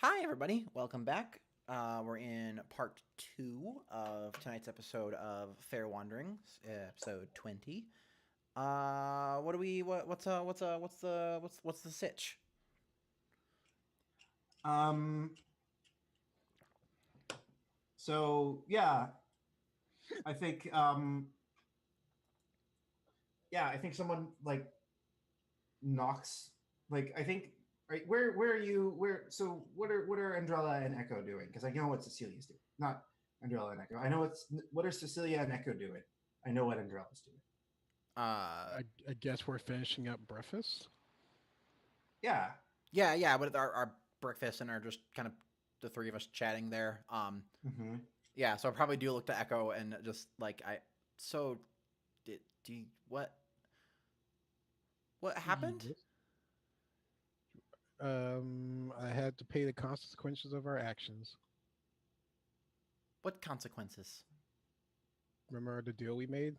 Hi, everybody. Welcome back. We're in part two of tonight's episode of Fair Wanderings, episode 20. What do we? What's the sitch? Um. So yeah, I think. Yeah, I think someone like knocks. Like I think. Right. Where are you? Where? So what are Andrella and Echo doing? Because I know what Cecilia's doing. Not Andrella and Echo. I know what are Cecilia and Echo doing. I know what Andrella's doing. Uh, I guess we're finishing up breakfast. Yeah. yeah. But our breakfast and are just kind of the three of us chatting there. Mm-hmm. Yeah. So I probably do look to Echo and just like I. So, do you, what happened? Yes. I had to pay the consequences of our actions. What consequences? Remember the deal we made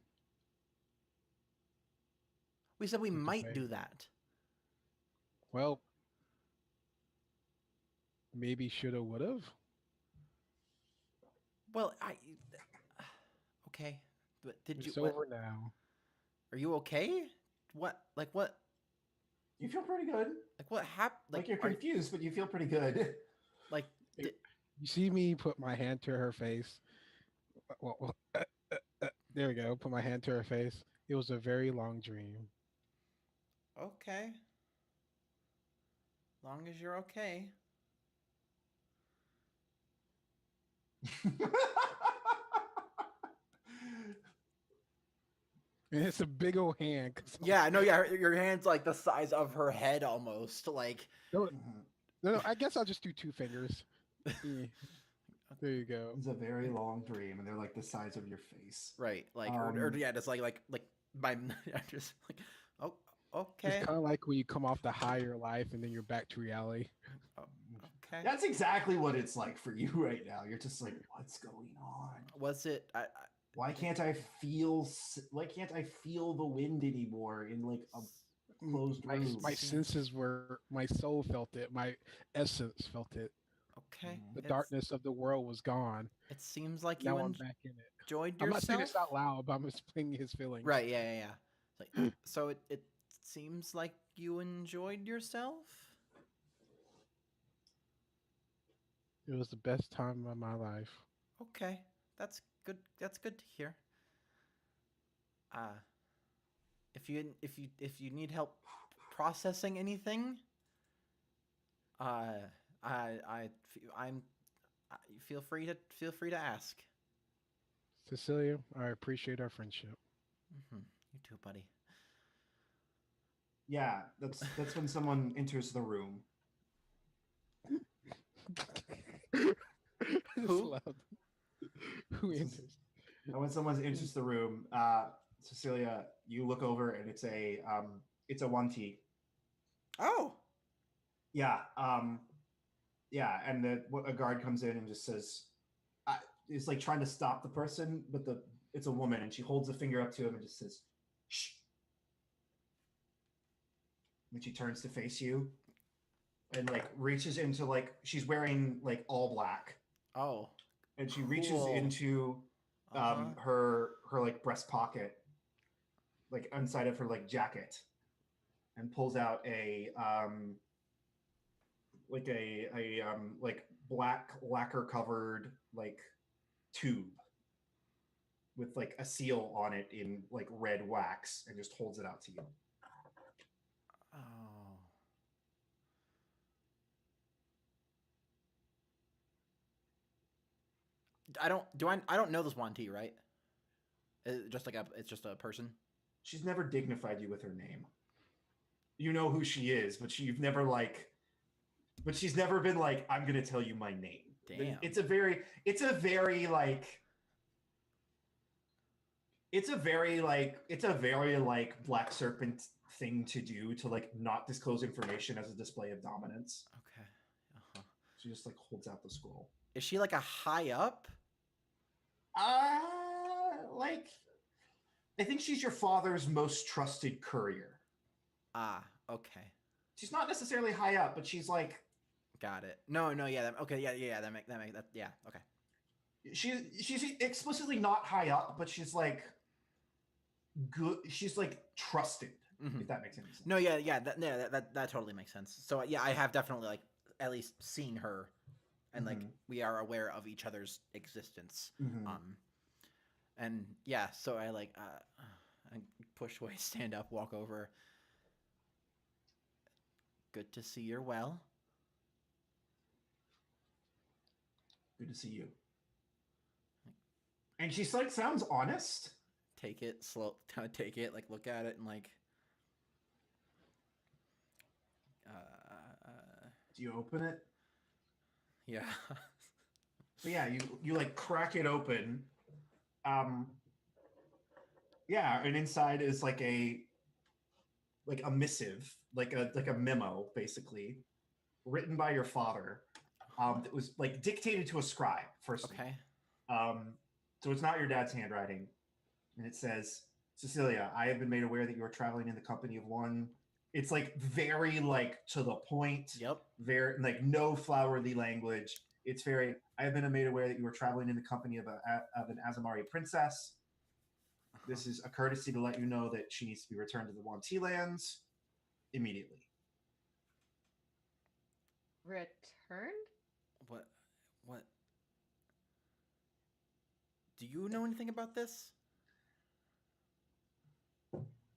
We said we with the might bank? do that. Well, maybe shoulda, woulda. Well, I. Okay. But did you It's what? over now. Are you okay? What like what You feel pretty good. like what happened? Like you're confused, but you feel pretty good. Like It- did, You see me put my hand to her face. There we go. Put my hand to her face. It was a very long dream. okay. Long as you're okay. And it's a big old hand. 'Cause Yeah, I know. Yeah, your hand's like the size of her head almost. Like no, Mhm. no, I guess I'll just do two fingers. Yeah, there you go. It's a very long dream, and they're like the size of your face. right. Like or Um, yeah, just like my I'm just like oh It's okay. kind of like when you come off the higher life and then you're back to reality. Oh, okay. That's exactly what it's like for you right now. You're just like, what's going on? Was it? Why can't I feel? Why can't I feel the wind anymore in like a closed My room? my senses were my soul felt it, my essence felt it. Okay. The It's darkness of the world was gone. it seems like you Now I'm back in it. enjoyed I'm not saying yourself. this out loud, but I'm explaining his feelings. Right. Yeah. It's like so. It seems like you enjoyed yourself. It was the best time of my life. Okay, that's good. That's good to hear. Uh, if you need help processing anything, uh, I'm feel free to ask. Cecilia, I appreciate our friendship. You too, buddy. Yeah, that's when someone enters the room. It's Who? loud. Who This is- enters? And when someone enters the room, Cecilia, you look over and it's a wanti. Oh, Yeah, yeah, and a guard comes in and just says, is like trying to stop the person, but it's a woman, and she holds a finger up to him and just says, "Shh." And she turns to face you and like reaches into like she's wearing like all black, oh, and she reaches cool. into Uh-huh. her like breast pocket, like inside of her like jacket, and pulls out a like a like black lacquer covered like tube with like a seal on it in like red wax and just holds it out to you. Oh. I don't know this Wanti, right? It's just a person. She's never dignified you with her name. You know who she is, but you've never like but she's never been like, I'm gonna tell you my name. Damn. It's a very like Black Serpent thing to do to like not disclose information as a display of dominance. Okay. Uh-huh. She just like holds out the scroll. Is she like a high up? Like I think she's your father's most trusted courier. Ah, okay. She's not necessarily high up, but she's like Got it. No, yeah. Okay, yeah. That. Yeah. Okay. She's explicitly not high up, but she's like good. She's like trusted. Mhm. If that makes any sense. No, yeah. That totally makes sense. So yeah, I have definitely like at least seen her, and like we are aware of each other's existence. And yeah, so I like I push away, stand up, walk over. Good to see you're well. Good to see you. And she's like sounds honest. Take it slow. Take it. Like look at it and like. Do you open it? Yeah. But yeah, you like crack it open. Yeah, and inside is like a missive, like a memo, basically, written by your father. That was like dictated to a scribe first. Okay. So it's not your dad's handwriting, and it says, "Cecilia, I have been made aware that you are traveling in the company of one." It's like very like to the point. Yep. Very like no flowery language. It's very. I have been made aware that you are traveling in the company of an Azamari princess. This is a courtesy to let you know that she needs to be returned to the Wanti lands immediately. Returned? What? Do you know anything about this?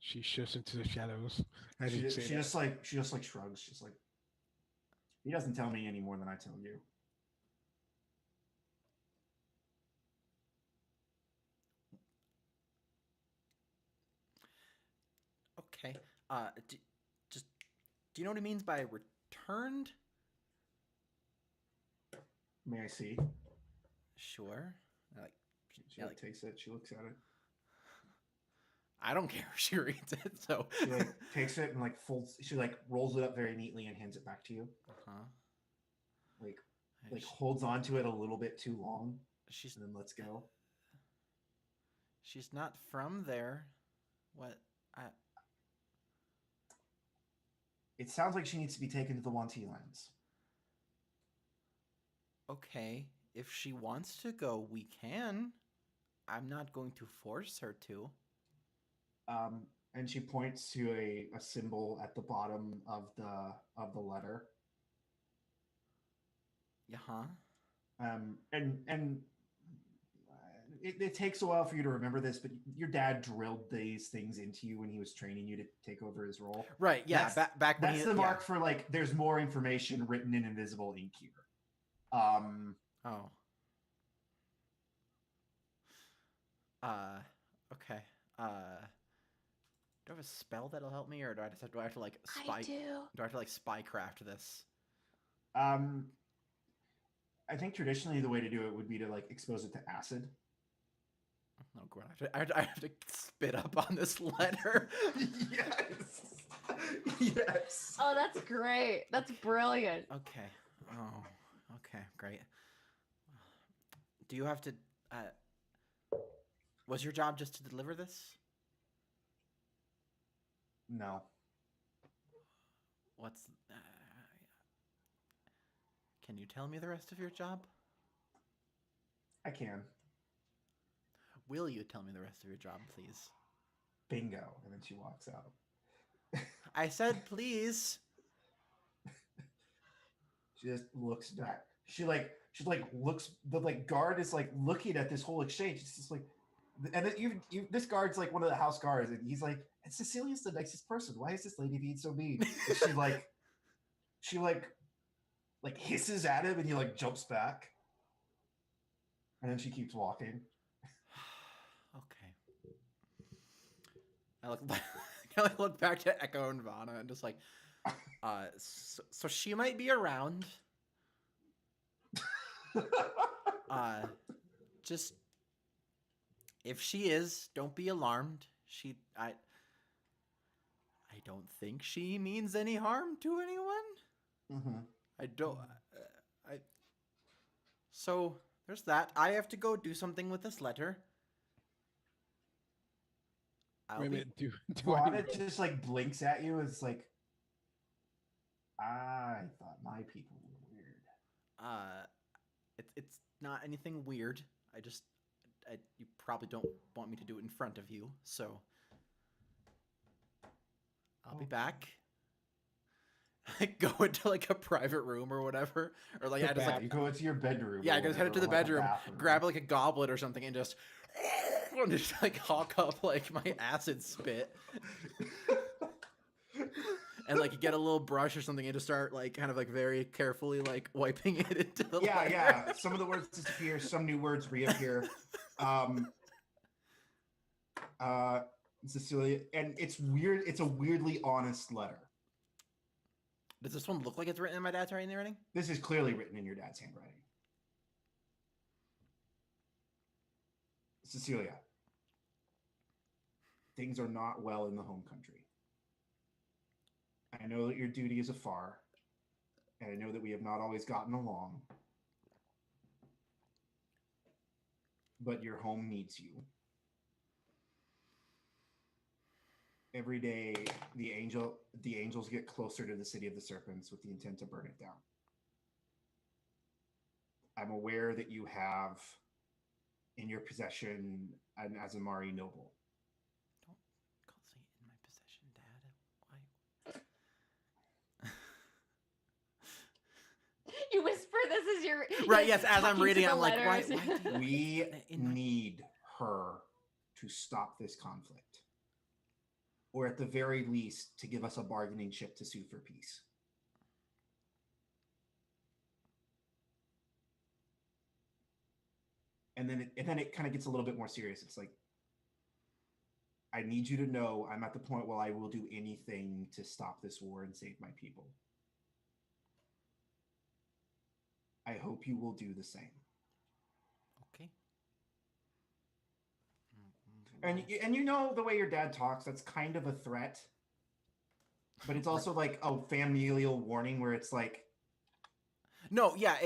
She shifts into the shadows. She just like shrugs. She's like, he doesn't tell me any more than I tell you. Okay. Do you know what he means by returned? May I see? Sure. Like, she like takes it. She looks at it. I don't care if she reads it. So she like takes it and like folds. She like rolls it up very neatly and hands it back to you. Like holds on to it a little bit too long. And then lets go. She's not from there. What? It sounds like she needs to be taken to the Wanti lands. Okay, if she wants to go, we can. I'm not going to force her to. And she points to a symbol at the bottom of the letter. Yeah. And it takes a while for you to remember this, but your dad drilled these things into you when he was training you to take over his role. Right. Yeah. Back when that's the mark for like there's more information written in invisible ink here. Oh. Okay. Do I have a spell that'll help me, or do I have to like spy? I do. Do I have to like spycraft this? I think traditionally the way to do it would be to like expose it to acid. Oh god, I have to spit up on this letter. Yes. Yes. Oh, that's great. That's brilliant. Okay. Oh. Okay. Great. Do you have to? Was your job just to deliver this? No. What's? Can you tell me the rest of your job? I can. Will you tell me the rest of your job, please? Bingo. And then she walks out. I said please. She just looks back. She looks. The like guard is like looking at this whole exchange. It's just like, and then you this guard's like one of the house guards, and he's like, "And Cecilia's the nicest person. Why is this lady being so mean?" And she hisses at him, and he like jumps back, and then she keeps walking. Okay. I look back to Echo and Vanna and just like, so she might be around. Just if she is, don't be alarmed. I don't think she means any harm to anyone. Mm-hmm. I don't. So there's that. I have to go do something with this letter. Wait a minute. Do Vana just like blinks at you. It's like, I thought my people were It's not anything weird. You probably don't want me to do it in front of you, so I'll be back. Go into like a private room or whatever, or like I just Yeah, like you go into your bedroom. yeah, or I just head whatever, into or, the like, a bedroom, bathroom. grab like a goblet or something, and just just like hawk up like my acid spit, and like get a little brush or something, and just start like kind of like very carefully like wiping it into the Yeah, letter. yeah. Some of the words disappear, some new words reappear. Cecilia, and it's weird. It's a weirdly honest letter. Does this one look like it's written in my dad's handwriting? This is clearly written in your dad's handwriting. Cecilia, things are not well in the home country. I know that your duty is afar, and I know that we have not always gotten along. But your home needs you. Every day, the angels get closer to the city of the serpents with the intent to burn it down. I'm aware that you have in your possession an Azamari noble. Don't say in my possession, Dad. Why? You whisper this as you're Right, yes, as I'm talking to reading, the I'm like, why letters. do you We in my... need her to stop this conflict. Or at the very least, to give us a bargaining chip to sue for peace. And then it kind of gets a little bit more serious. It's like, I need you to know I'm at the point where I will do anything to stop this war and save my people. I hope you will do the same. Okay. And you know the way your dad talks, that's kind of a threat. But it's also like a familial warning where it's like, no, yeah,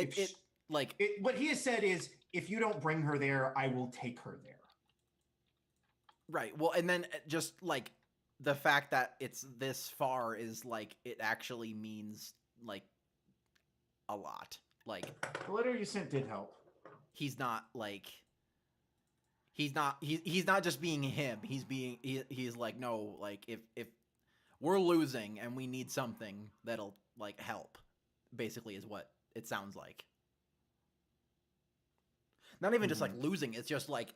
what he has said is, if you don't bring her there, I will take her there. right. Well, and then just like the fact that it's this far is like it actually means like a lot. Like The letter you sent did help. he's not like he's not just being him. He's like, no, like if we're losing and we need something that'll like help, basically is what it sounds like. Not even just like losing, it's just like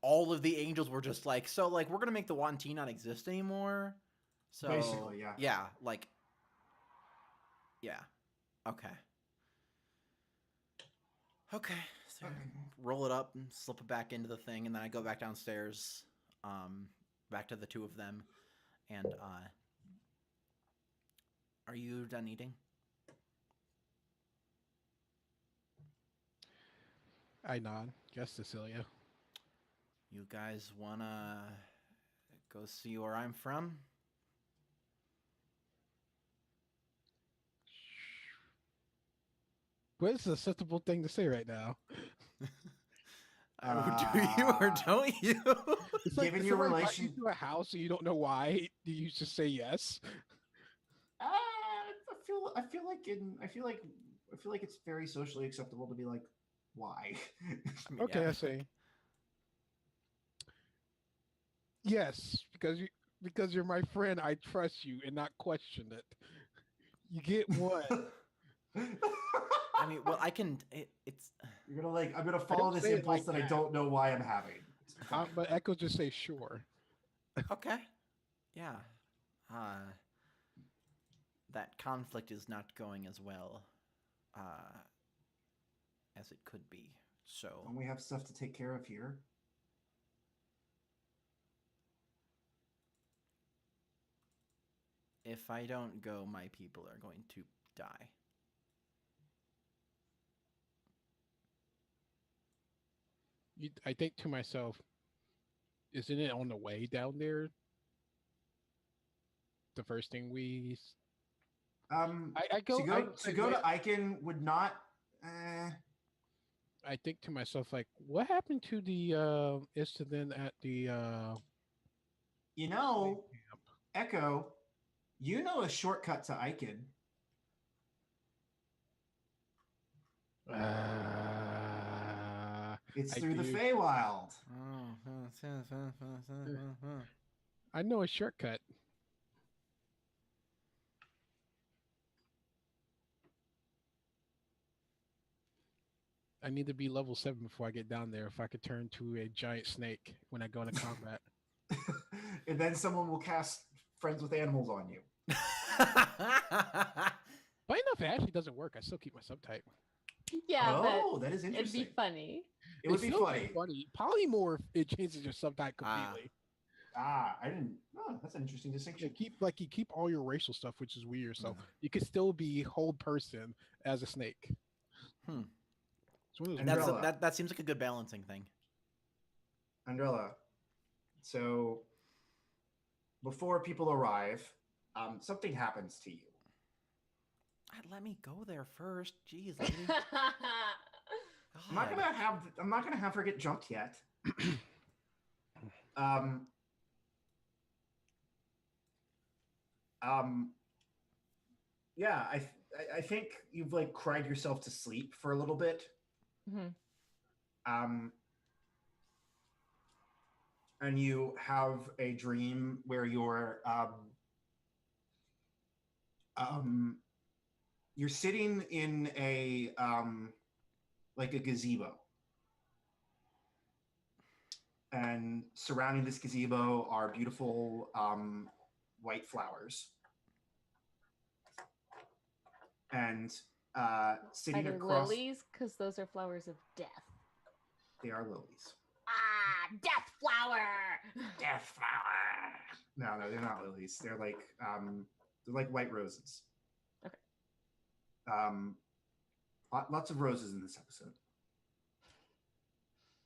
all of the angels were just like, so like we're gonna make the Wanti not exist anymore. So Basically, yeah. Yeah, like yeah. Okay. Okay. So roll it up and slip it back into the thing, and then I go back downstairs, back to the two of them, and are you done eating? I nod. Yes, Cecilia. You guys wanna go see where I'm from? What is a sensible thing to say right now? Do you or don't you? It's like Given if your somebody brought relation- you to a house and you don't know why, do you just say yes? I feel like it's very socially acceptable to be like, why? I mean, Okay, yeah. I see. Yes, because you're my friend, I trust you and not question it. You get one. I mean, well, I can. It's You're gonna like, I'm gonna follow this say it impulse like that I that. don't know why I'm having. But Echo just say sure. okay. Yeah. That conflict is not going as well as it could be. So Don't we have stuff to take care of here? if I don't go, my people are going to die. I think to myself, isn't it on the way down there? The first thing I go To go to Icon would not. I think to myself, like, what happened to the incident at the You know, Echo, you know a shortcut to Icon. It's I through the do. Feywild. I know a shortcut. I need to be level 7 before I get down there. If I could turn to a giant snake when I go into combat. And then someone will cast Friends with Animals on you. Funny enough, it actually doesn't work. I still keep my subtype. Yeah, Oh, that is but it'd interesting. be funny. It would be still funny. funny. Polymorph, it changes your subtype completely. I didn't. Oh, that's an interesting You distinction. keep all your racial stuff, which is weird. So you can still be whole person as a snake. Hmm. It's one of those And weird- Umbrella. That seems like a good balancing thing. Andrella, so before people arrive, something happens to you. Let me go there first. Jeez, lady. I'm not gonna have her get jumped yet. Um. Yeah, I think you've like cried yourself to sleep for a little bit. Mhm. And you have a dream where you're sitting in a like a gazebo, and surrounding this gazebo are beautiful white flowers, and Are sitting they across lilies? Because those are flowers of death. they are lilies. Ah, death flower. Death flower. No, they're not lilies. They're like white roses. Okay. Lots of roses in this episode.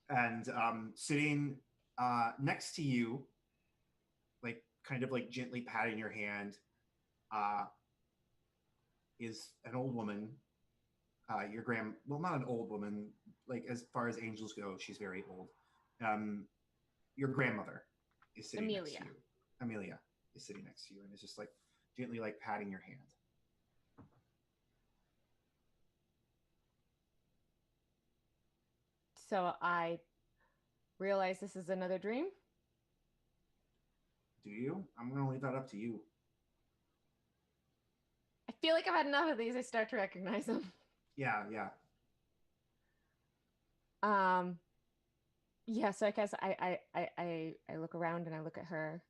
And sitting next to you, like kind of like gently patting your hand, is an old woman. Well, not an old woman. Like as far as angels go, she's very old. Your grandmother is sitting next to you. Amelia is sitting next to you and is just like gently like patting your hand. So I realize this is another dream. Do you? I'm gonna leave that up to you. I feel like I've had enough of these. I start to recognize them. Yeah. Yeah, so I guess I look around and I look at her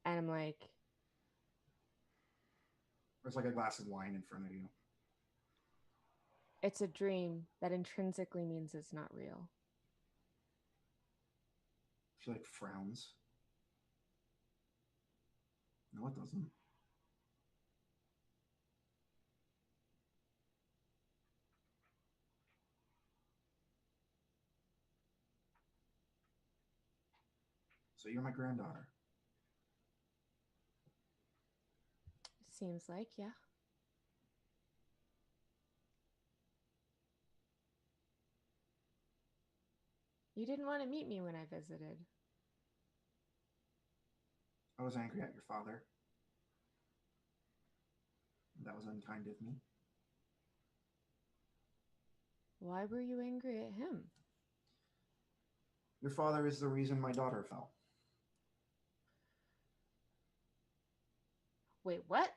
and I'm like, There's like a glass of wine in front of you. it's a dream. That intrinsically means it's not real. She like frowns. No, it doesn't. So you're my granddaughter. Seems like, yeah. You didn't want to meet me when I visited. I was angry at your father. That was unkind of me. Why were you angry at him? Your father is the reason my daughter fell. Wait, what?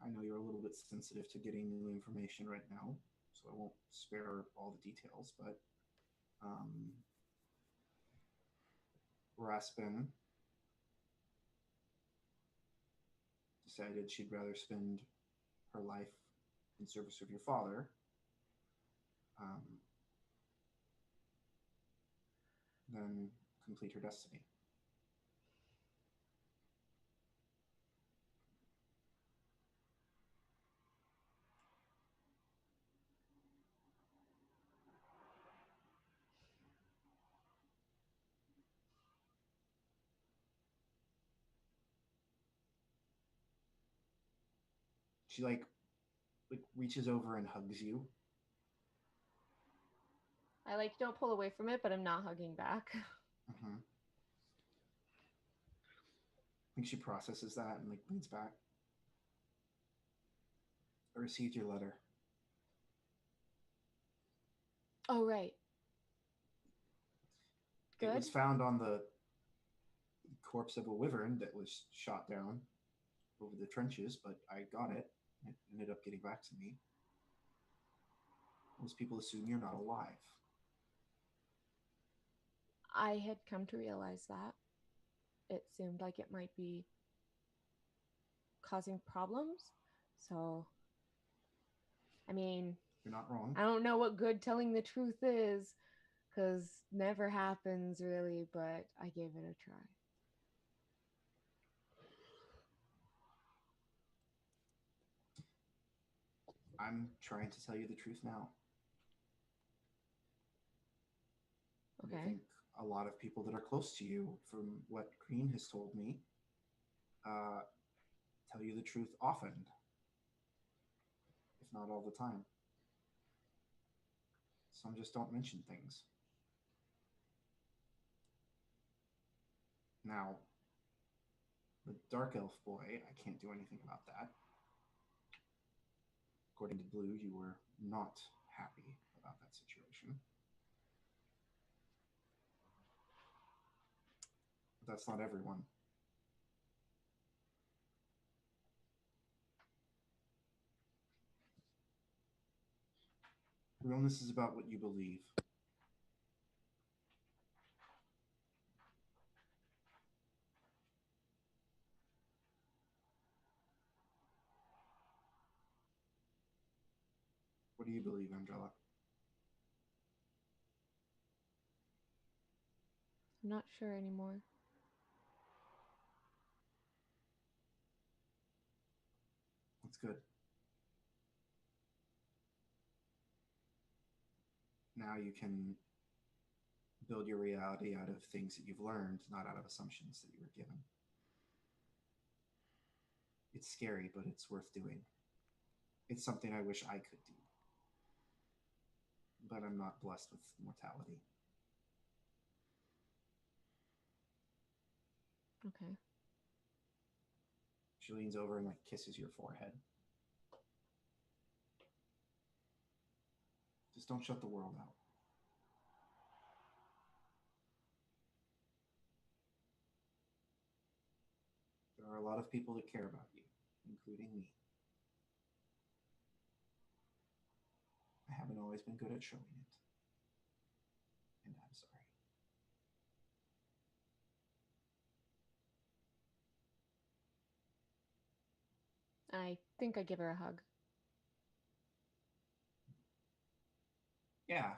I know you're a little bit sensitive to getting new information right now, so I won't spare all the details, but Raspin decided she'd rather spend her life in service of your father than complete her destiny. She like reaches over and hugs you. I like don't pull away from it, but I'm not hugging back. I think she processes that and like leans back. I received your letter. Oh, right. It Good. was found on the corpse of a wyvern that was shot down over the trenches, but I got it. It ended up getting back to me. Most people assume you're not alive. I had come to realize that. It seemed like it might be causing problems. So, I mean, You're not wrong. I don't know what good telling the truth is, because never happens really, but I gave it a try. I'm trying to tell you the truth now. I Okay. think a lot of people that are close to you, from what Green has told me, uh, tell you the truth often, if not all the time. Some just don't mention things. Now, the Dark Elf boy, I can't do anything about that. According to Blue, you were not happy about that situation. But that's not everyone. Realness is about what you believe. What do you believe, Angela? I'm not sure anymore. That's good. Now you can build your reality out of things that you've learned, not out of assumptions that you were given. It's scary, but it's worth doing. It's something I wish I could do. But I'm not blessed with mortality. Okay. She leans over and kisses your forehead. Just don't shut the world out. There are a lot of people that care about you, including me. I haven't always been good at showing it. And I'm sorry. I think I give her a hug. Yeah.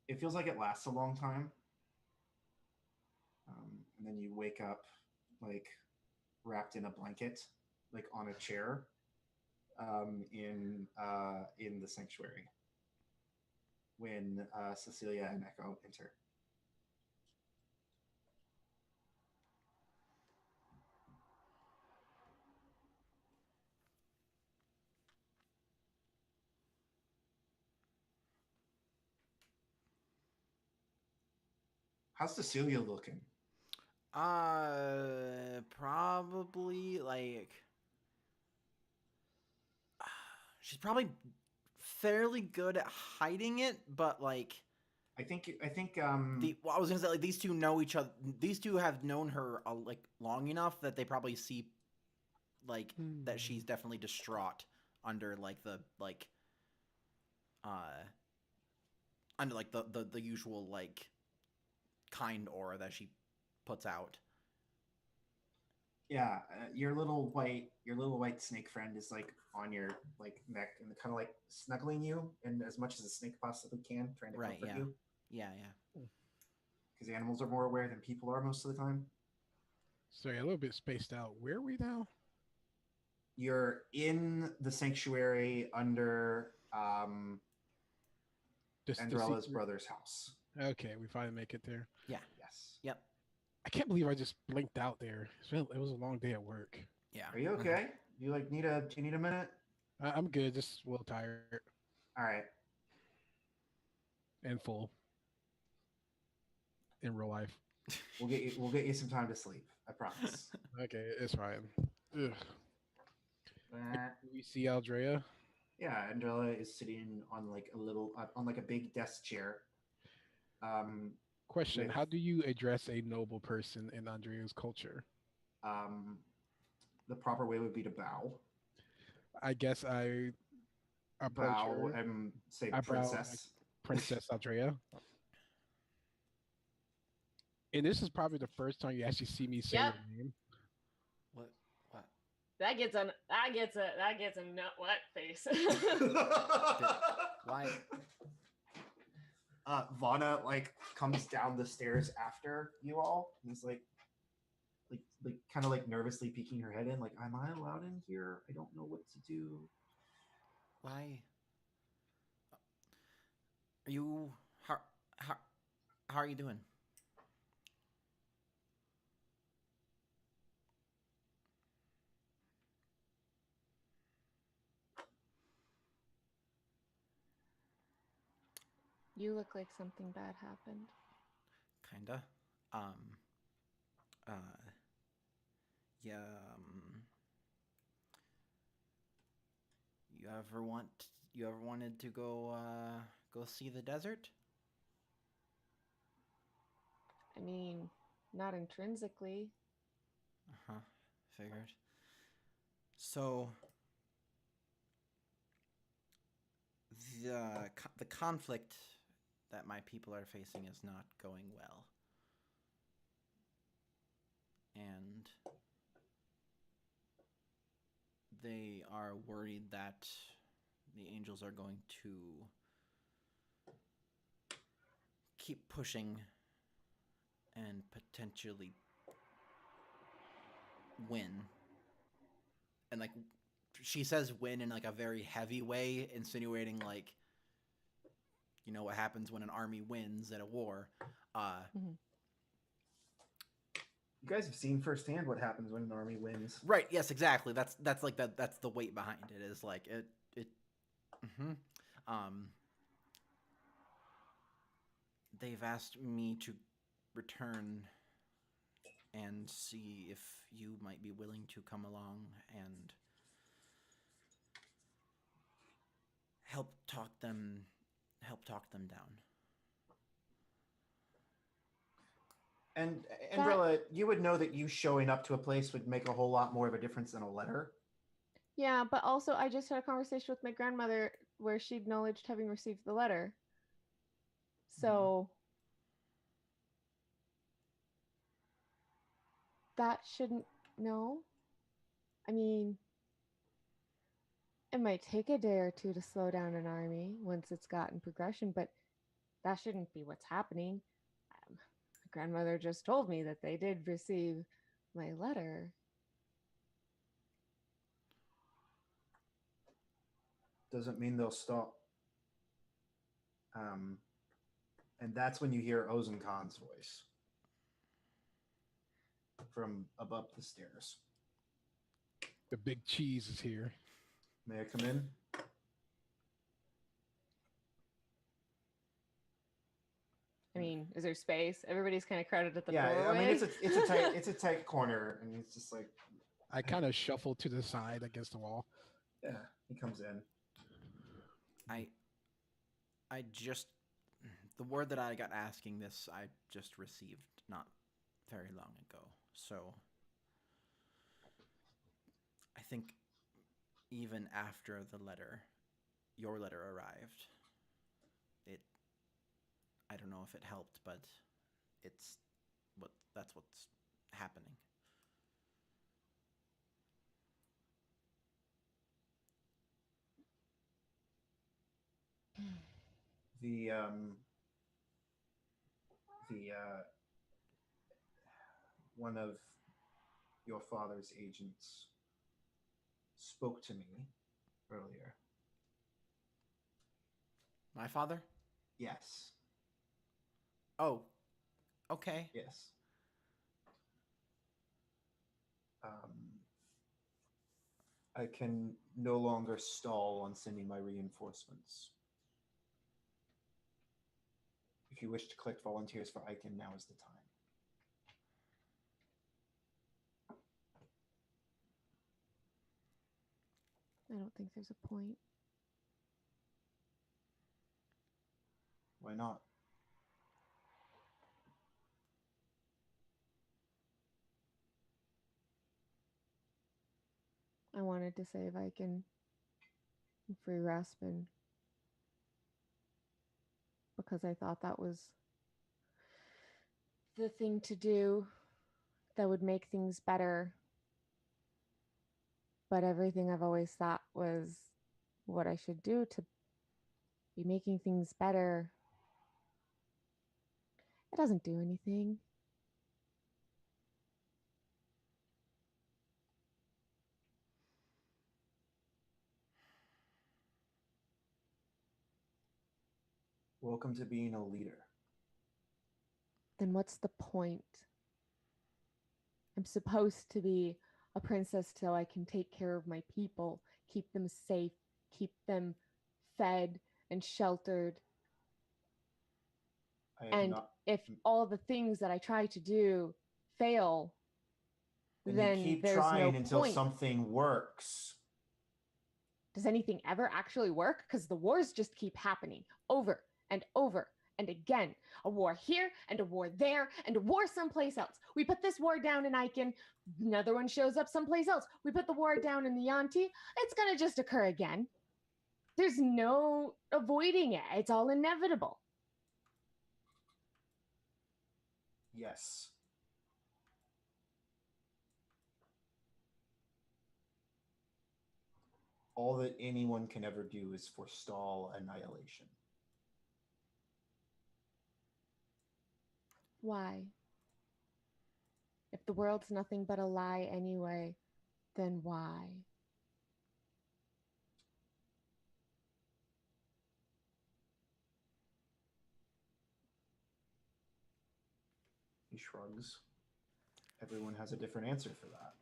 It feels like it lasts a long time. And then you wake up wrapped in a blanket, on a chair, in the sanctuary when Cecilia and Echo enter. How's Cecilia looking? Probably she's probably fairly good at hiding it, but I think I was gonna say these two know each other. These two have known her long enough that they probably see that she's definitely distraught under under the usual kind aura that she puts out. yeah, your little white snake friend is on your neck and kind of snuggling you, and as much as a snake possibly can, trying to comfort you. Yeah. Because animals are more aware than people are most of the time. Sorry, a little bit spaced out. Where are we now? You're in the sanctuary under Andrella's brother's house. Okay, we finally make it there. Yeah. Yes. Yep. I can't believe I just blinked out there. It was a long day at work. Yeah. Are you okay? You do you need a minute? I'm good, just a little tired All right. and full in real life. We'll get you some time to sleep. I promise. Okay, it's fine. Ugh. That We see Aldrea. yeah, Andrella is sitting on like a little on like a big desk chair. Um, Question: with how do you address a noble person in Andrea's culture? um, the proper way would be to I guess I approach bow, her. and say I bow like princess. Princess Aldrea. And this is probably the first time you actually see me say Yep. your name. What? What? That gets a nut what face. Why? Vana like comes down the stairs after you all, and is like kind of like nervously peeking her head in, like, "Am I allowed in here? I don't know what to do." Why? Are you how how are you doing? You look like something bad happened. Kinda. Um. Uh. Yeah. You ever want? You ever wanted to go? Go see the desert? I mean, not intrinsically. Uh huh. Figured. So the conflict that my people are facing is not going well, and they are worried that the angels are going to keep pushing and potentially win. And like she says win in like a very heavy way, insinuating like you know what happens when an army wins at a war. Mhm. You guys have seen firsthand what happens when an army wins. Right, yes, exactly. That's like that's the weight behind it is like it mhm. um they've asked me to return and see if you might be willing to come along and help talk them down. And That Andrella, you would know that you showing up to a place would make a whole lot more of a difference than a letter. Yeah, but also I just had a conversation with my grandmother where she acknowledged having received the letter. So that shouldn't no. I mean, it might take a day or two to slow down an army once it's gotten progression, but that shouldn't be what's happening. My grandmother just told me that they did receive my letter. Doesn't mean they'll stop. And that's when you hear Ozen Khan's voice from above the stairs. The big cheese is here. May I come in? I mean, is there space? Everybody's kind of crowded at the Yeah, doorway. I mean it's a tight corner, and it's just like, I kind of shuffle to the side against the wall. yeah, he comes in. I just the word that I got asking this I just received not very long ago. So I think even after your letter arrived, it I don't know if it helped, but it's that's what's happening. The the one of your father's agents spoke to me earlier. My father? Yes. Oh, okay. Yes. I can no longer stall on sending my reinforcements. If you wish to collect volunteers for Icon, now is the time. I don't think there's a point. Why not? I wanted to save Icon and free Raspin because I thought that was the thing to do that would make things better. But everything I've always thought was what I should do to be making things better, it doesn't do anything. Welcome to being a leader. Then what's the point? I'm supposed to be a princess so I can take care of my people, keep them safe, keep them fed and sheltered. And if all the things that I try to do fail, then you keep there's trying no until point. something works. Does anything ever actually work? Because the wars just keep happening over and over and again. A war here and a war there and a war someplace else. We put this war down in Icon, another one shows up someplace else. We put the war down in the Yanti, it's going to just occur again. There's no avoiding it. It's all inevitable. Yes. All that anyone can ever do is forestall annihilation. Why? If the world's nothing but a lie anyway, then why? He shrugs. Everyone has a different answer for that.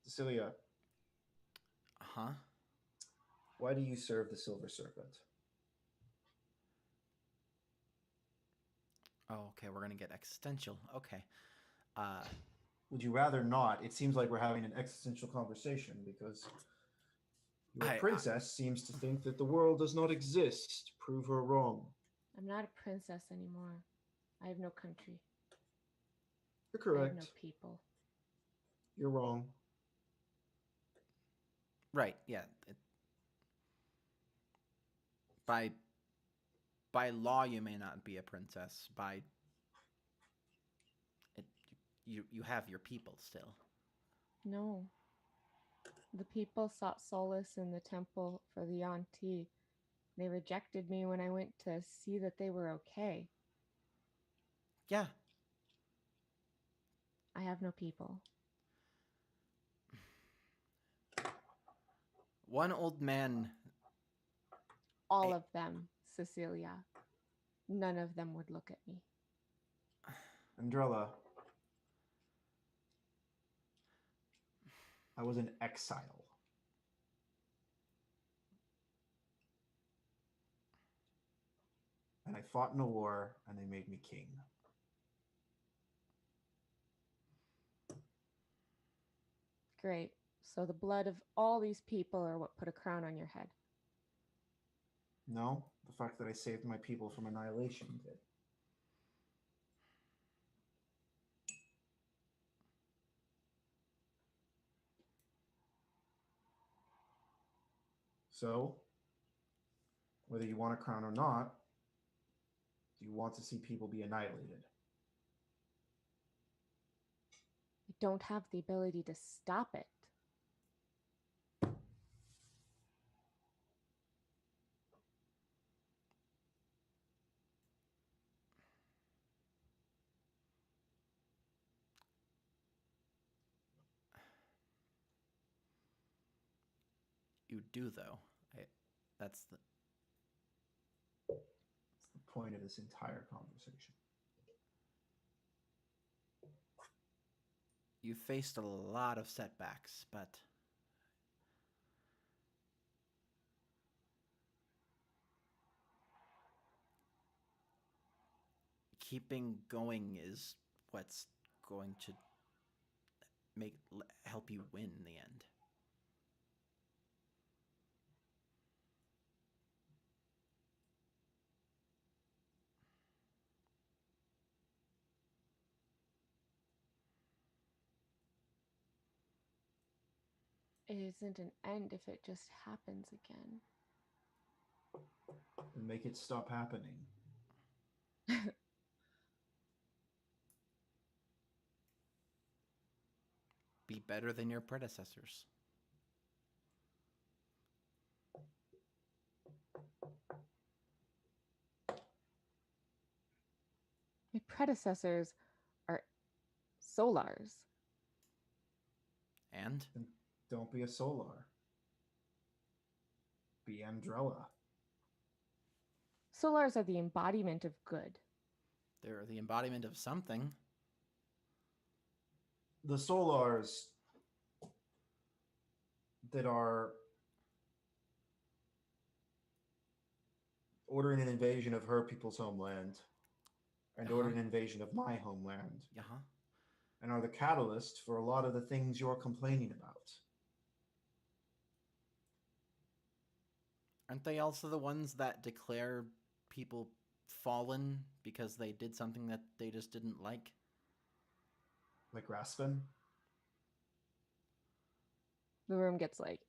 Cecilia. Huh? Why do you serve the Silver Serpent? Oh, okay. We're gonna get existential. Okay. Would you rather not? It seems like we're having an existential conversation because your princess seems to think that the world does not exist. Prove her wrong. I'm not a princess anymore. I have no country. You're correct. I have no people. You're wrong. Right. Yeah. By law, you may not be a princess. You have your people still. No. The people sought solace in the temple for the Yanti. They rejected me when I went to see that they were okay. Yeah. I have no people. One old man. All of them, Cecilia. None of them would look at me. Andrella. I was in exile. And I fought in a war, and they made me king. Great. So the blood of all these people are what put a crown on your head. No, the fact that I saved my people from annihilation did. So, whether you want a crown or not, do you want to see people be annihilated? I don't have the ability to stop it. You do, though. That's the point of this entire conversation. You faced a lot of setbacks, but keeping going is what's going to help you win in the end. It isn't an end if it just happens again. And make it stop happening. Be better than your predecessors. My predecessors are Solars. And And don't be a Solar. Be Andrella. Solars are the embodiment of good. they're the embodiment of something. The Solars that are ordering an invasion of her people's homeland and ordering an invasion of my homeland Uh-huh. and are the catalyst for a lot of the things you're complaining about. Aren't they also the ones that declare people fallen because they did something that they just didn't like? Like Raspin? The room gets like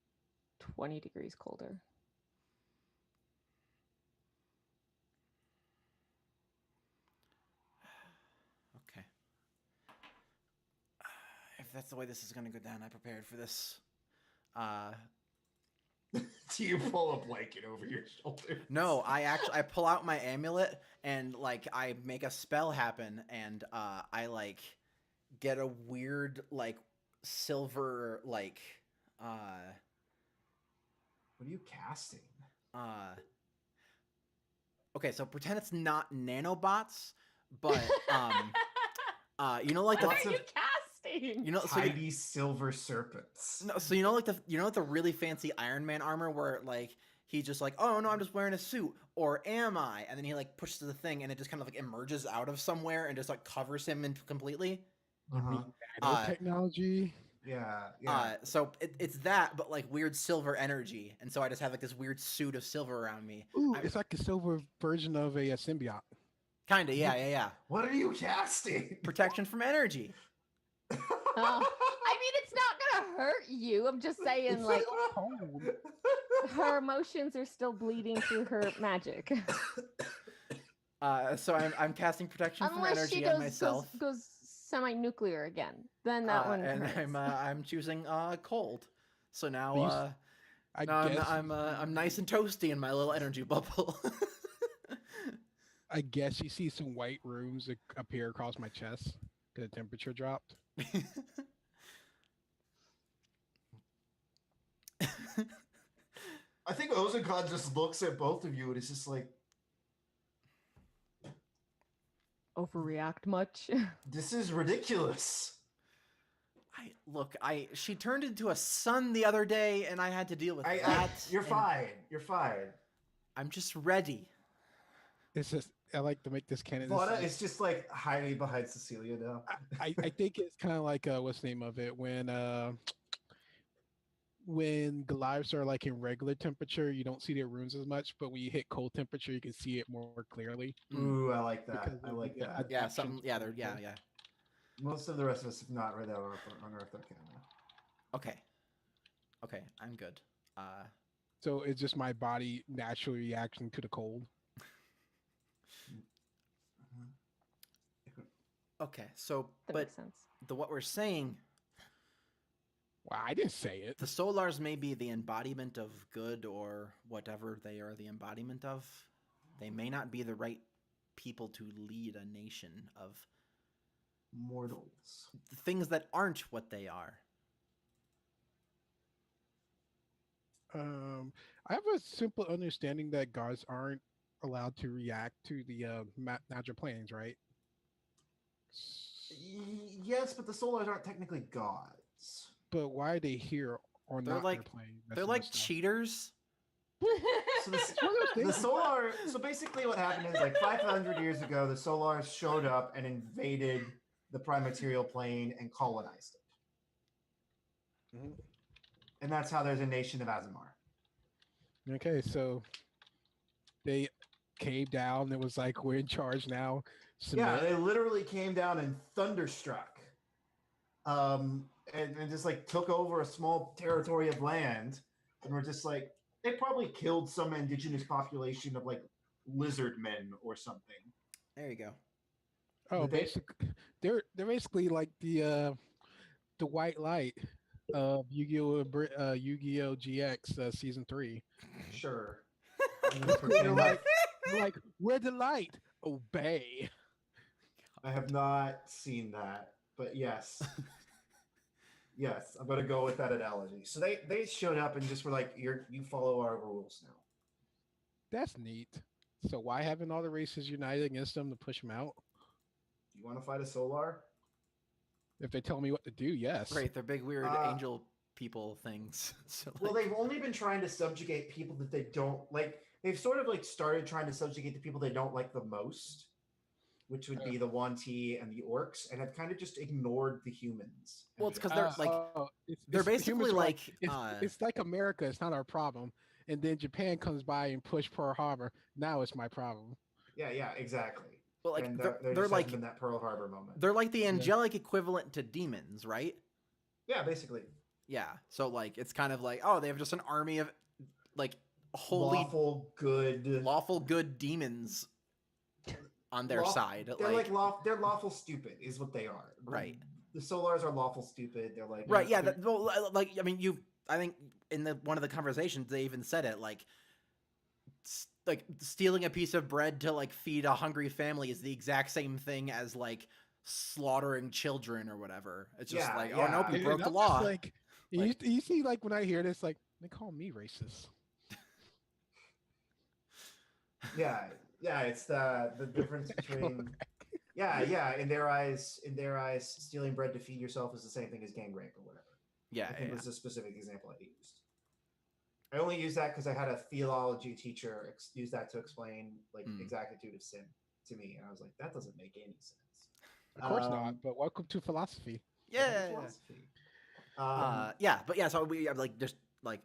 20 degrees colder. Okay. If that's the way this is going to go down, I prepared for this. Do you pull a blanket over your shoulder? No, I pull out my amulet and like I make a spell happen, and I like get a weird like silver like What are you casting? okay, so pretend it's not nanobots, but you know like the What Lots are of- you casting? you know so Tiny silver serpents. no, so you know like the really fancy Iron Man armor where like he's just like, oh no, I'm just wearing a suit, or am I? And then he like pushes the thing and it just kind of like emerges out of somewhere and just like covers him in completely. Uh-huh. Nanotechnology. Yeah. So it's that, but like weird silver energy, and so I just have like this weird suit of silver around me. Ooh, it's like a silver version of a symbiote. Kinda, yeah. What are you casting? Protection from energy. I mean, it's not gonna hurt you. I'm just saying, like, her emotions are still bleeding through her magic. So I'm casting protection from Unless she energy on myself. goes semi-nuclear again, then that one and hurts. I'm choosing cold. So now I now guess I'm nice and toasty in my little energy bubble. I guess you see some white rooms appear across my chest because the temperature dropped. I think Ozakon just looks at both of you and is just like, Overreact much? this is ridiculous. She turned into a sun the other day, and I had to deal with that. You're and fine. You're fine. I'm just ready. It's just I like to make this canon. Vlada is just like hiding behind Cecilia now. I think it's kind of like what's the name of it when Goliaths are like in regular temperature, you don't see their runes as much, but when you hit cold temperature, you can see it more clearly. Ooh, I like that. Because I of like the, that. Yeah, adaptations yeah, from yeah. Most of the rest of us have not read that on Earth Arcana. Okay, I'm good. So it's just my body naturally reacting to the cold. Okay, so That but makes sense. what we're saying, Wow, I didn't say it. the Solars may be the embodiment of good or whatever they are the embodiment of. They may not be the right people to lead a nation of Mortals. things that aren't what they are. I have a simple understanding that gods aren't allowed to react to the natural planes, right? Yes, but the Solars aren't technically gods. But why are they here or They're not like their plane? they're like cheaters. So the, It's one of those the things. Solar. So basically, what happened is like 500 years ago, the Solars showed up and invaded the prime material plane and colonized it, Mhm. and that's how there's a nation of Azamar. Okay, so they came down. It was like we're in charge now. Yeah, Submit. they literally came down and thunderstruck, and just like took over a small territory of land, and were just like they probably killed some indigenous population of like lizard men or something. There you go. Oh, But they, basically, they're basically like the white light of Yu-Gi-Oh GX season 3. sure. They're like they're like we're the light. Obey. I have not seen that, but yes, yes, I'm gonna go with that analogy. So they showed up and just were like, you follow our rules now. That's neat. So why haven't all the races united against them to push them out? Do you want to fight a Solar? If they tell me what to do, yes. Right, they're big weird Uh, angel people things. So Well, like, they've only been trying to subjugate people that they don't like. They've sort of like started trying to subjugate the people they don't like the most, which would be the Wanti and the orcs, and have kind of just ignored the humans. well, it's because they're like they're the basically humans are like it's like America. It's not our problem. And then Japan comes by and push Pearl Harbor. Now it's my problem. yeah, exactly. well, like And they're, there they're just like hasn't been that Pearl Harbor moment. they're like the angelic equivalent to demons, right? Yeah, basically. Yeah. So like it's kind of like, oh, they have just an army of like holy Lawful good demons on their law- side. They're they're lawful stupid is what they are. Right. The Solars are lawful stupid. They're like Right, yeah, well, like I mean, I think in the one of the conversations they even said it like like stealing a piece of bread to like feed a hungry family is the exact same thing as like slaughtering children or whatever. It's just Yeah, like, oh nope, you yeah. broke the I'm just law. Like, Like- you see, like when I hear this, like they call me racist. Yeah, it's the difference between yeah. In their eyes, stealing bread to feed yourself is the same thing as gang rape or whatever. Yeah, I think yeah. was a specific example I used. I only used that because I had a theology teacher use that to explain like exactitude of sin to me, and I was like, that doesn't make any sense. Of course not. But welcome to philosophy. Yeah. Philosophy. Yeah, but yeah, so we are like just like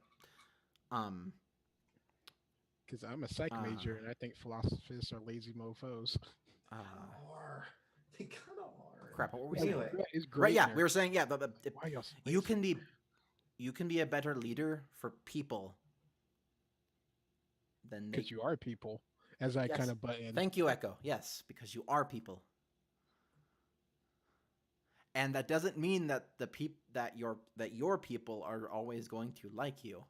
Because I'm a psych major, and I think philosophers are lazy mofo's. Or they kind of are. Crap, what were we Anyway. saying? It's great. Right, yeah, we were saying, yeah, Why y'all so you lazy? can be a better leader for people than they. Because you are people, as I Yes. kind of butt in. Thank you, Echo. Yes, because you are people. And that doesn't mean that that your people are always going to like you.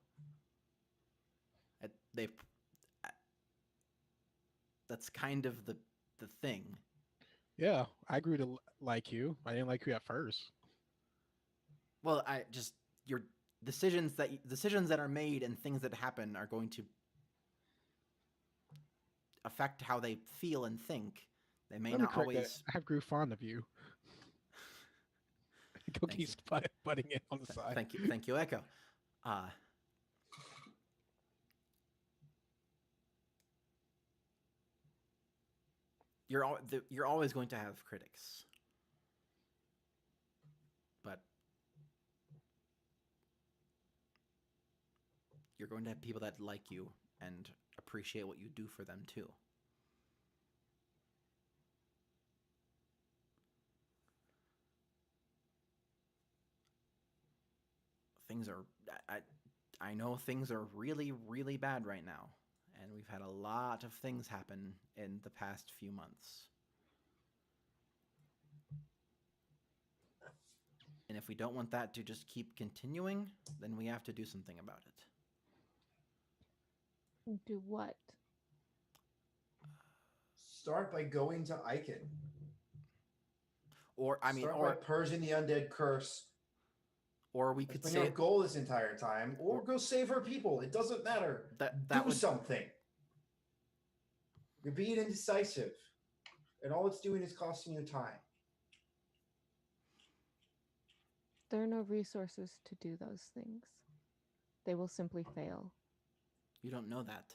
That's kind of the thing. Yeah, I grew to like you. I didn't like you at first. Well, I just your decisions that are made and things that happen are going to affect how they feel and think. They may Let me not correct always. that. I grew fond of you. Cookie's butting in on the side. Thank you, Echo. You're always going to have critics, but you're going to have people that like you and appreciate what you do for them too. I know things are really, really bad right now, and we've had a lot of things happen in the past few months. And if we don't want that to just keep continuing, then we have to do something about it. Do what? Start by going to Icon. Or I mean, Start by purging the undead curse. Or we That's could been say your goal this entire time, or go save her people. It doesn't matter. Do something. You're being indecisive, and all it's doing is costing you time. There are no resources to do those things. They will simply fail. You don't know that.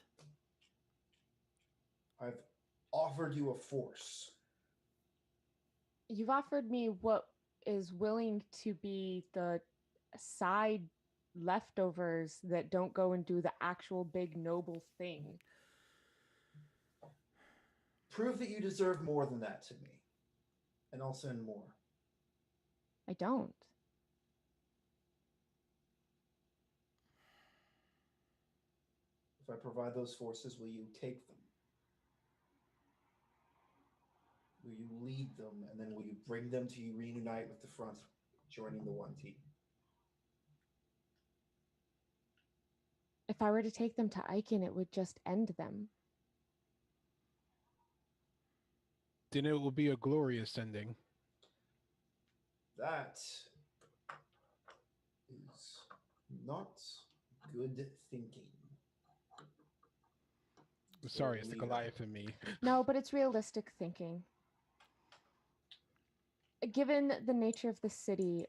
I've offered you a force. You've offered me what is willing to be the side leftovers that don't go and do the actual big noble thing. Prove that you deserve more than that to me, and I'll send more. I don't. If I provide those forces, will you take them? Will you lead them, and then will you bring them to reunite with the front, joining the one team? If I were to take them to Aiken, it would just end them. Then it will be a glorious ending. That is not good thinking. I'm sorry, it's the Leader. Goliath in me. No, but it's realistic thinking. Given the nature of the city,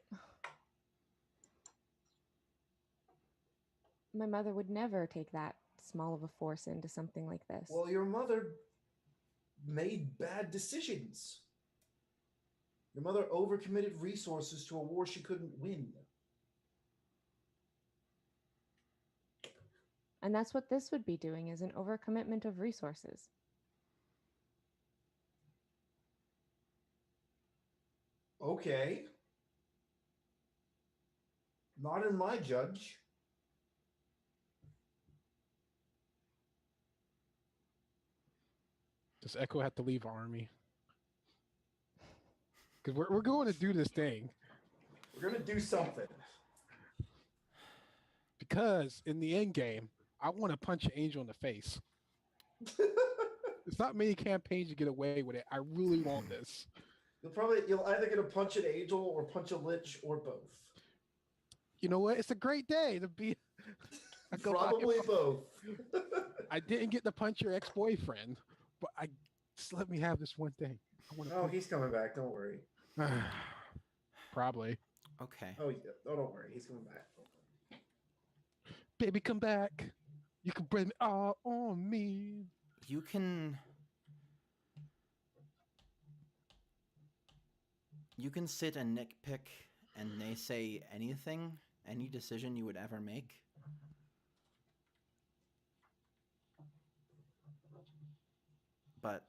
my mother would never take that small of a force into something like this. Well, your mother made bad decisions. Your mother overcommitted resources to a war she couldn't win. And that's what this would be doing, is an overcommitment of resources. Okay. Not in my judge. Does Echo have to leave our army? Because we're going to do this thing. We're going to do something. Because in the end game, I want to punch an angel in the face. It's not many campaigns you get away with it. I really want this. You'll either get a punch an angel or punch a lich or both. You know what? It's a great day to be. Probably both. I didn't get to punch your ex-boyfriend, but just let me have this one thing. I want to. Oh, he's coming back. Don't worry. Probably. Okay. Oh, yeah. Oh, don't worry. He's coming back. Baby, come back. You can bring it all on me. You can sit and nitpick and naysay anything, any decision you would ever make. But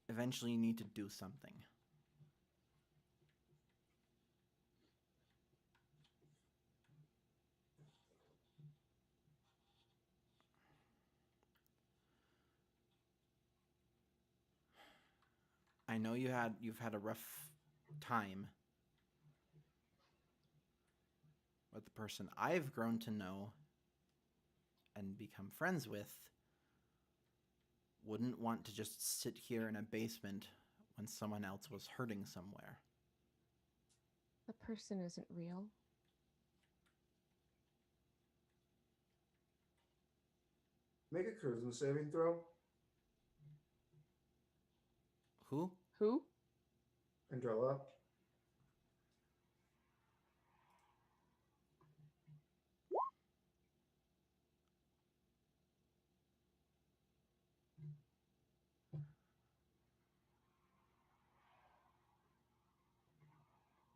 eventually you need to do something. I know you've had a rough time with the person I've grown to know and become friends with. Wouldn't want to just sit here in a basement when someone else was hurting somewhere. The person isn't real. Make a charisma saving throw. Who? Who? Andrella.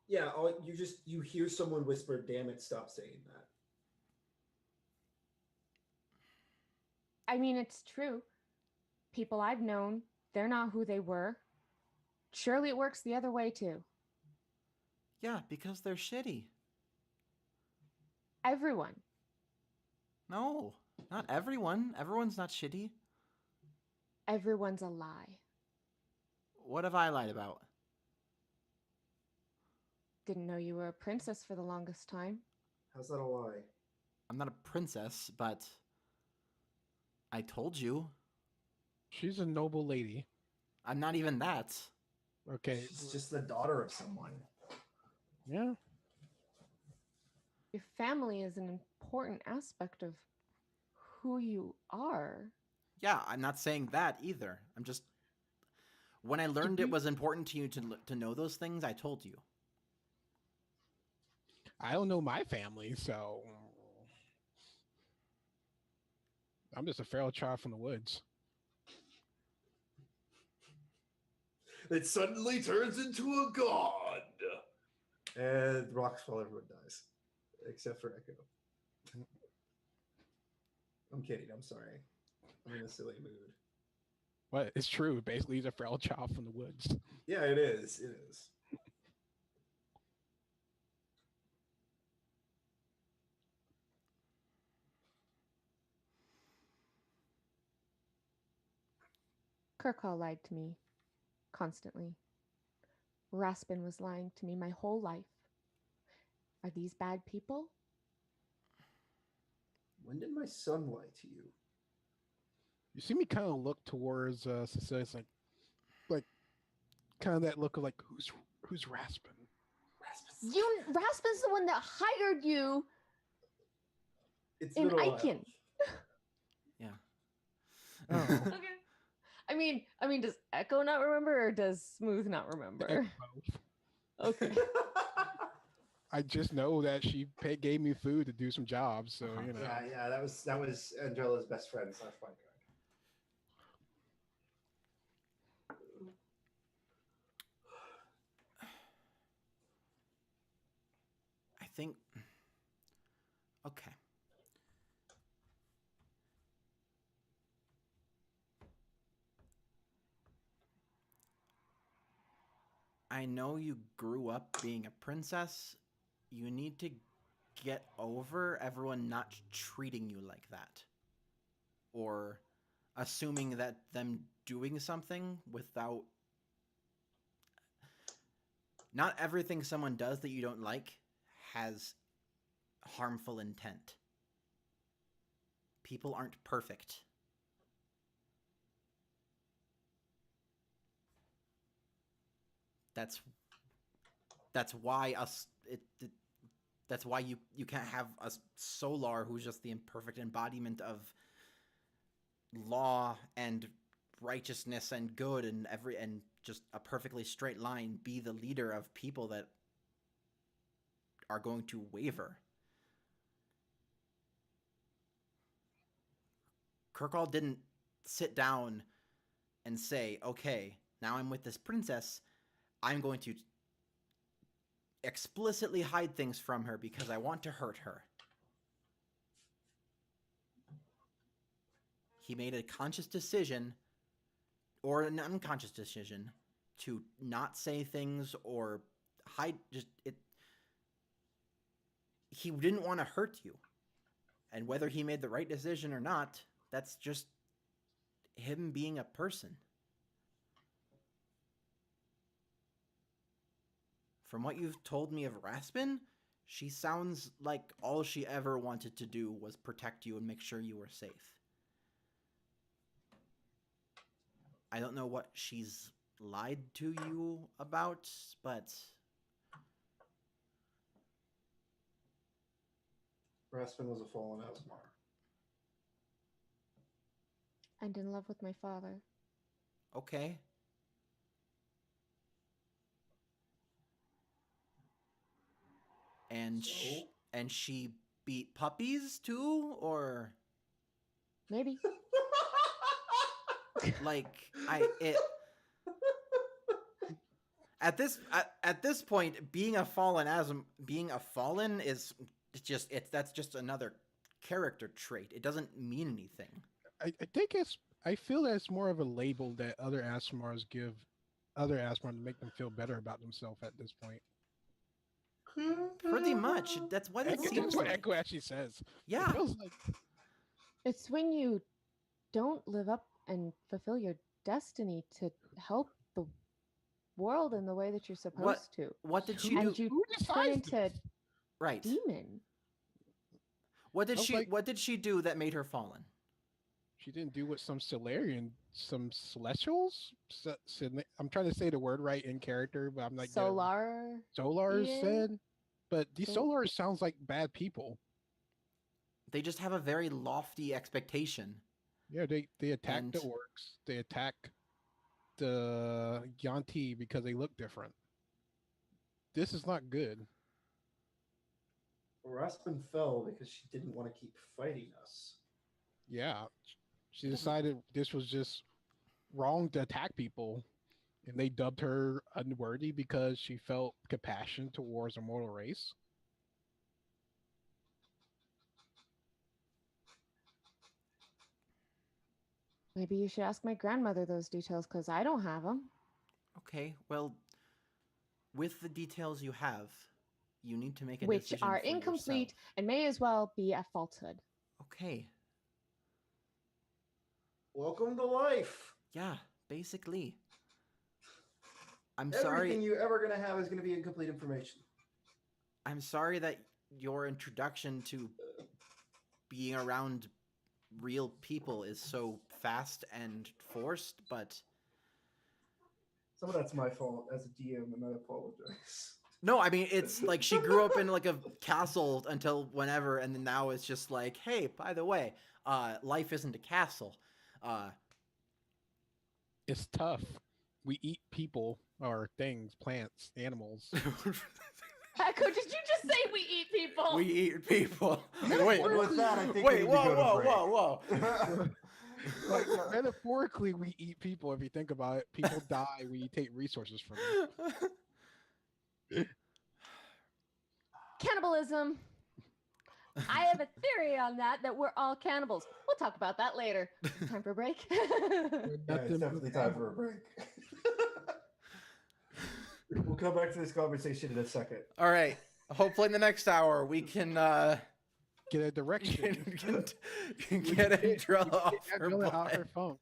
Yeah, you hear someone whisper, "Damn it, stop saying that." I mean, it's true. People I've known, they're not who they were. Surely it works the other way too. Yeah, because they're shitty. Everyone. No, not everyone. Everyone's not shitty. Everyone's a lie. What have I lied about? Didn't know you were a princess for the longest time. How's that a lie? I'm not a princess, but I told you. She's a noble lady. I'm not even that. Okay. She's just the daughter of someone. Yeah. Your family is an important aspect of who you are. Yeah, I'm not saying that either. I'm just... When I learned it was important to you to know those things, I told you. I don't know my family, so I'm just a feral child from the woods. It suddenly turns into a god. And rocks fall, everyone dies. Except for Echo. I'm kidding, I'm sorry. I'm in a silly mood. But it's true. Basically, he's a feral child from the woods. Yeah, it is. It is. Kirkall lied to me constantly. Raspin was lying to me my whole life. Are these bad people? When did my son lie to you? You see me kind of look towards Cecilia. It's like kind of that look of like, who's Raspin? Raspin's the one that hired you It's in been a while. Aiken. Yeah. Oh, Okay. I mean, does Echo not remember or does Smooth not remember? Okay. I just know that she gave me food to do some jobs, so Uh-huh. you know. Yeah, that was Angela's best friend / bodyguard. I think. Okay. I know you grew up being a princess. You need to get over everyone not treating you like that. Or assuming that them doing something without. Not everything someone does that you don't like has harmful intent. People aren't perfect. That's why that's why you can't have a Solar who's just the imperfect embodiment of law and righteousness and good and just a perfectly straight line be the leader of people that are going to waver. Kirkall didn't sit down and say, okay, now I'm with this princess, I'm going to explicitly hide things from her because I want to hurt her. He made a conscious decision or an unconscious decision to not say things or hide it. He didn't want to hurt you. And whether he made the right decision or not, that's just him being a person. From what you've told me of Raspin, she sounds like all she ever wanted to do was protect you and make sure you were safe. I don't know what she's lied to you about, but Raspin was a fallen Asmar. And in love with my father. okay. And So? and she beat puppies too, or Maybe. like at this point being a fallen is just that's just another character trait. It doesn't mean anything. I think I feel that it's more of a label that other Asmars give other Asmar to make them feel better about themselves at this point. Pretty much. That's what it seems That's what like. Echo actually says. Yeah. It feels like It's when you don't live up and fulfill your destiny to help the world in the way that you're supposed to. What did she do? And you Who turn decides into Right. demon. What did I was what did she do that made her fallen? she didn't do what some some Celestials. I'm trying to say the word right in character, but I'm like Solars Yeah. said. But these Sol- Solars sounds like bad people. They just have a very lofty expectation. Yeah, they attack the And- orcs. They attack the Yanti because they look different. This is not good. Raspin fell because she didn't want to keep fighting us. Yeah, she decided this was just wrong to attack people, and they dubbed her unworthy because she felt compassion towards a mortal race. Maybe you should ask my grandmother those details because I don't have them. Okay, well, with the details you have, you need to make a Which decision are for incomplete yourself. and may as well be a falsehood. Okay, Welcome to life. yeah, basically. I'm Everything sorry. you're ever gonna have is gonna be incomplete information. I'm sorry that your introduction to being around real people is so fast and forced, but Some of that's my fault as a DM, and I apologize. no, I mean it's like she grew up in like a castle until whenever, and then now it's just like, hey, by the way, life isn't a castle. It's tough. We eat people or things, plants, animals. Echo, did you just say we eat people? We eat people. Wait, And with that, I think we wait, need to whoa, go to whoa, break. whoa, whoa. Like, metaphorically, we eat people. If you think about it, people die. We take resources from them. Cannibalism. I have a theory on that we're all cannibals. We'll talk about that later. Time for a break. Yeah, it's definitely time for a break. We'll come back to this conversation in a second. All right. Hopefully, in the next hour, we can Get a direction. can get Andrella off her Andrella out butt. her phone.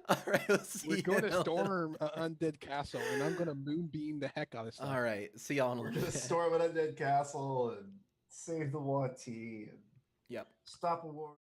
All right. Let's see. We're you going in to a little- storm an undead castle, and I'm going to moonbeam the heck out of stuff. All right. See y'all in a We're little gonna bit. storm an undead castle and save the Wati and Yep. stop a war.